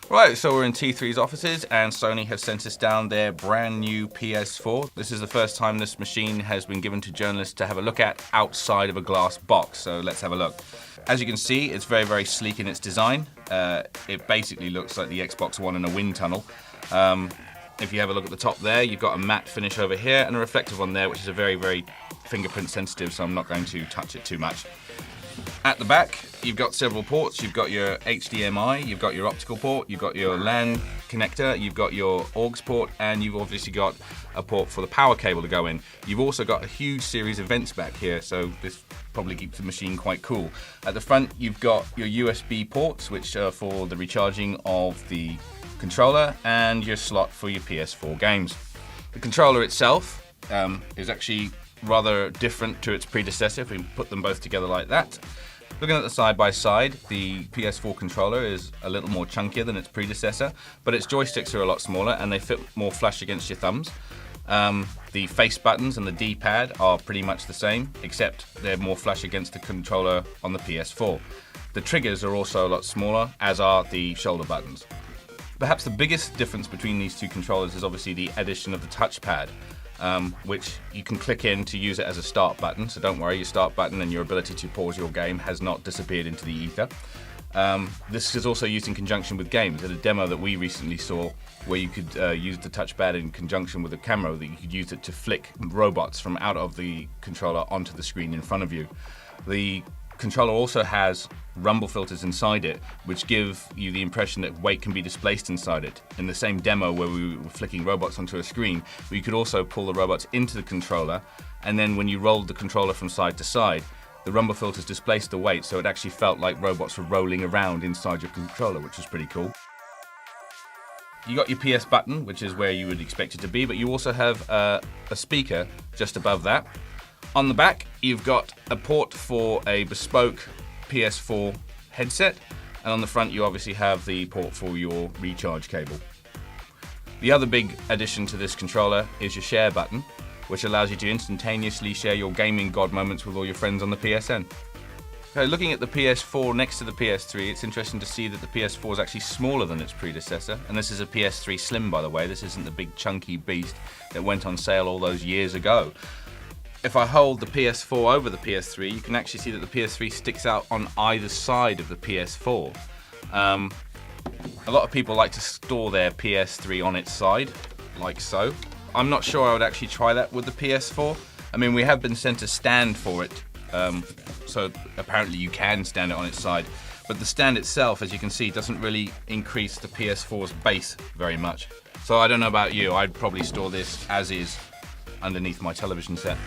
Right, so we're in T3's offices and Sony have sent us down their brand new PS4. This is the first time this machine has been given to journalists to have a look at outside of a glass box, so let's have a look. As you can see, it's very, very sleek in its design. It basically looks like the Xbox One in a wind tunnel. If you have a look at the top there, you've got a matte finish over here and a reflective one there, which is a very, very fingerprint sensitive, so I'm not going to touch it too much. At the back, you've got several ports. You've got your HDMI, you've got your optical port, you've got your LAN connector, you've got your AUX port, and you've obviously got a port for the power cable to go in. You've also got a huge series of vents back here, so this probably keeps the machine quite cool. At the front, you've got your USB ports, which are for the recharging of the controller, and your slot for your PS4 games. The controller itself is actually rather different to its predecessor if we put them both together like that. Looking at the side by side, the PS4 controller is a little more chunkier than its predecessor, but its joysticks are a lot smaller and they fit more flush against your thumbs. The face buttons and the D-pad are pretty much the same, except they're more flush against the controller on the PS4. The triggers are also a lot smaller, as are the shoulder buttons. Perhaps the biggest difference between these two controllers is obviously the addition of the touchpad, which you can click in to use it as a start button. So don't worry, your start button and your ability to pause your game has not disappeared into the ether. This is also used in conjunction with games. At a demo that we recently saw where you could use the touchpad in conjunction with a camera, that you could use it to flick robots from out of the controller onto the screen in front of you. The controller also has rumble filters inside it, which give you the impression that weight can be displaced inside it. In the same demo where we were flicking robots onto a screen, we could also pull the robots into the controller, and then when you rolled the controller from side to side, the rumble filters displaced the weight, so it actually felt like robots were rolling around inside your controller, which was pretty cool. You got your PS button, which is where you would expect it to be, but you also have a speaker just above that. On the back, you've got a port for a bespoke PS4 headset, and on the front you obviously have the port for your recharge cable. The other big addition to this controller is your share button, which allows you to instantaneously share your gaming god moments with all your friends on the PSN. So looking at the PS4 next to the PS3, it's interesting to see that the PS4 is actually smaller than its predecessor, and this is a PS3 Slim, by the way. This isn't the big chunky beast that went on sale all those years ago. If I hold the PS4 over the PS3, you can actually see that the PS3 sticks out on either side of the PS4. A lot of people like to store their PS3 on its side, like so. I'm not sure I would actually try that with the PS4. I mean, we have been sent a stand for it, so apparently you can stand it on its side. But the stand itself, as you can see, doesn't really increase the PS4's base very much. So I don't know about you, I'd probably store this as is underneath my television set.